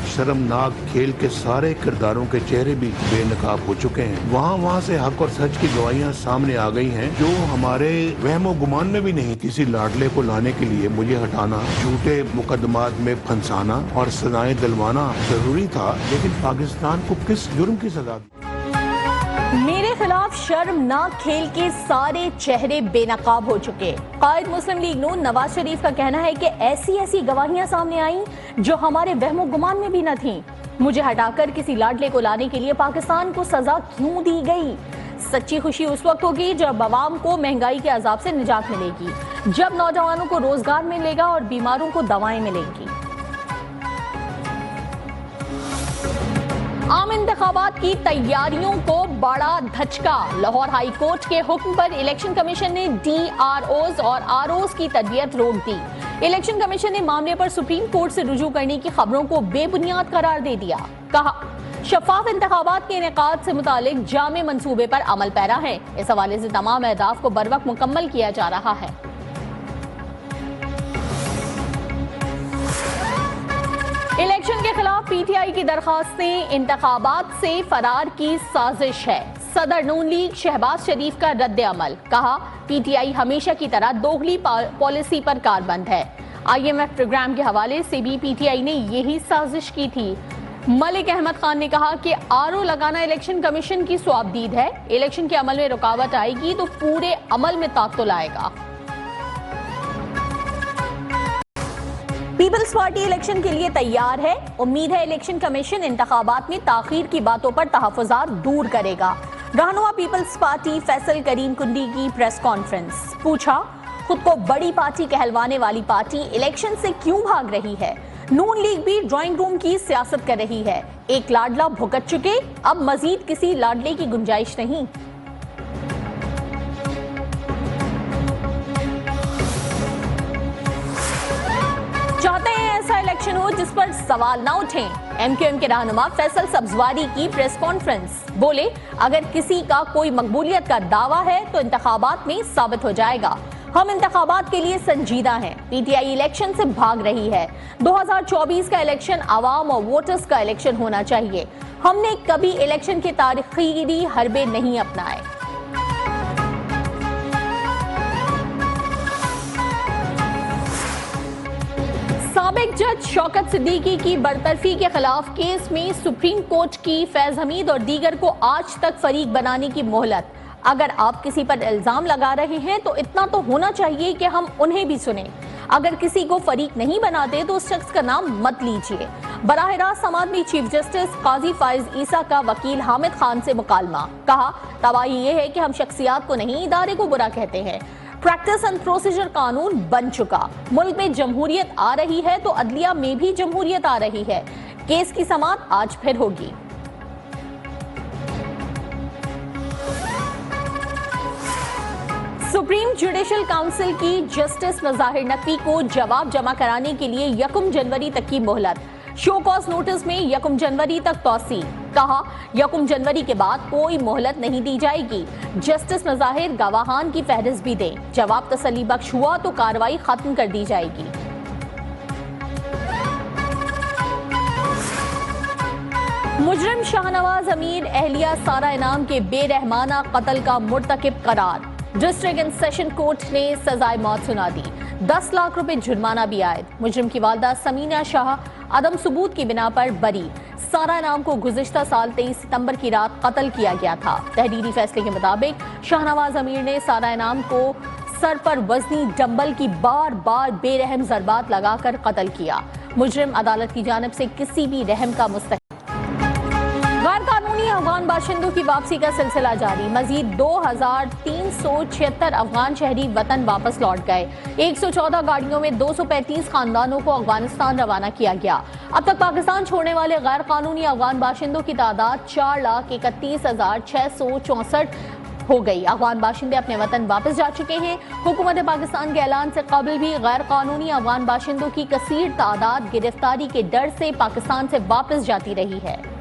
शर्मनाक खेल के सारे किरदारों के चेहरे भी बेनकाब हो चुके हैं। वहाँ से हक और सच की गवाहियां सामने आ गई हैं जो हमारे वहमो गुमान में भी नहीं। किसी लाडले को लाने के लिए मुझे हटाना, झूठे मुकदमात में फंसाना और सजाएं दिलवाना जरूरी था, लेकिन पाकिस्तान को किस जुर्म की सजा दी? मेरे खिलाफ शर्मनाक खेल के सारे चेहरे बेनकाब हो चुके। कायद मुस्लिम लीग नून नवाज शरीफ का कहना है कि ऐसी गवाहियां सामने आईं जो हमारे वहमो गुमान में भी न थीं। मुझे हटाकर किसी लाडले को लाने के लिए पाकिस्तान को सजा क्यों दी गई? सच्ची खुशी उस वक्त होगी जब अवाम को महंगाई के अजाब से निजात मिलेगी, जब नौजवानों को रोजगार मिलेगा और बीमारों को दवाएं मिलेंगी। आम इंतखाबात की तैयारियों को बड़ा धचका। लाहौर हाई कोर्ट के हुक्म पर इलेक्शन कमीशन ने DROs और ROs की तरबियत रोक दी। इलेक्शन कमीशन ने मामले पर सुप्रीम कोर्ट से रुजू करने की खबरों को बेबुनियाद करार दे दिया। कहा, शफाफ इंतखाबात के इनेकाद से मुतालिक जामे मंसूबे पर अमल पैरा है। इस हवाले से तमाम अहदाफ को बरवक्त मुकम्मल किया जा रहा है। इलेक्शन के खिलाफ PTI की दरखास्तें इंतखाबात से फरार की साजिश है। सदर नून लीग शहबाज शरीफ का रद्द अमल। कहा, PTI हमेशा की तरह दोगली पॉलिसी पर कारबंद है। IMF प्रोग्राम के हवाले से भी PTI ने यही साजिश की थी। मलिक अहमद खान ने कहा कि RO लगाना इलेक्शन कमीशन की स्वाबदीद है। इलेक्शन के अमल में रुकावट आएगी तो पूरे अमल में तातुल आएगा। पीपल्स पार्टी इलेक्शन के लिए तैयार है। उम्मीद है इलेक्शन कमीशन इंतखाबात में ताखीर की बातों पर तहफ़्फ़ुज़ात दूर करेगा। रहनुमा पीपल्स पार्टी फैसल करीम कुंडी की प्रेस कॉन्फ्रेंस। पूछा, खुद को बड़ी पार्टी कहलवाने वाली पार्टी इलेक्शन से क्यों भाग रही है? नून लीग भी ड्राइंग रूम की सियासत कर रही है। एक लाडला भुगत चुके, अब मजीद किसी लाडले की गुंजाइश नहीं। चाहते हैं ऐसा इलेक्शन हो जिस पर सवाल ना उठें। MQM के रहनुमा फैसल सब्जवारी की प्रेस कॉन्फ्रेंस। बोले, अगर किसी का कोई मकबूलियत का दावा है तो इंतखाबात में साबित हो जाएगा। हम इंतखाबात के लिए संजीदा हैं। PTI इलेक्शन से भाग रही है। 2024 का इलेक्शन आवाम और वोटर्स का इलेक्शन होना चाहिए। हमने कभी इलेक्शन के तारीखी हरबे नहीं अपनाए। साबिक जज शौकत सिद्दीकी की बरतरफी के खिलाफ केस में सुप्रीम कोर्ट की फैज हमीद और दीगर को आज तक फरीक बनाने की मोहलत। अगर आप किसी पर इल्जाम लगा रहे हैं तो इतना तो होना चाहिए कि हम उन्हें भी सुने। अगर किसी को फरीक नहीं बनाते तो उस शख्स का नाम मत लीजिए। बराह रास्त समात में चीफ जस्टिस काजी फाइज ईसा का वकील हामिद खान से मुकालमा। कहा, तबाही ये है कि हम शख्सियात को नहीं, इदारे को बुरा कहते हैं। प्रैक्टिस एंड प्रोसीजर कानून बन चुका। मुल्क में जमहूरियत आ रही है तो अदलिया में भी जमहूरियत आ रही है। केस की समाअत आज फिर होगी। सुप्रीम जुडिशल काउंसिल की जस्टिस मज़ाहिर नकवी को जवाब जमा कराने के लिए 1 जनवरी तक की मोहलत। शो कॉज नोटिस में 1 जनवरी तक तौसी। कहा, 1 जनवरी के बाद कोई मोहलत नहीं दी जाएगी। जस्टिस मज़ाहिर गवाहान की फहरिस्त भी दें। जवाब तसल्ली बख्श हुआ तो कार्रवाई खत्म कर दी जाएगी। मुजरिम शाहनवाज अमीर अहलिया सारा इनाम के बेरहमाना कत्ल का मुर्तकिब करार। डिस्ट्रिक्ट एंड सेशन कोर्ट ने सजाए मौत सुना दी। 10 लाख रुपए जुर्माना भी आयद। मुजरिम की वालदा समीना शाह अदम सबूत की बिना पर बरी। सारा इनाम को गुज़िश्ता साल 23 सितंबर की रात कत्ल किया गया था। तहरीरी फैसले के मुताबिक शाहनवाज अमीर ने सारा इनाम को सर पर वजनी डंबल की बार बार बेरहम ज़रबात लगाकर कत्ल किया। मुजरिम अदालत की जानिब से किसी भी रहम का मुस्तहिक। गैर कानूनी अफगान बाशिंदों की वापसी का सिलसिला जारी। मजीद 2376 अफगान शहरी वतन वापस लौट गए। 114 गाड़ियों में 235 खानदानों को अफगानिस्तान रवाना किया गया। अब तक पाकिस्तान छोड़ने वाले गैर कानूनी अफगान बाशिंदों की तादाद 4,31,664 हो गई। अफगान बाशिंदे अपने वतन वापस जा चुके हैं। हुकूमत पाकिस्तान के ऐलान से कबल भी गैर कानूनी अफगान बाशिंदों की कसीर तादाद गिरफ्तारी के डर से पाकिस्तान से वापस जाती रही है।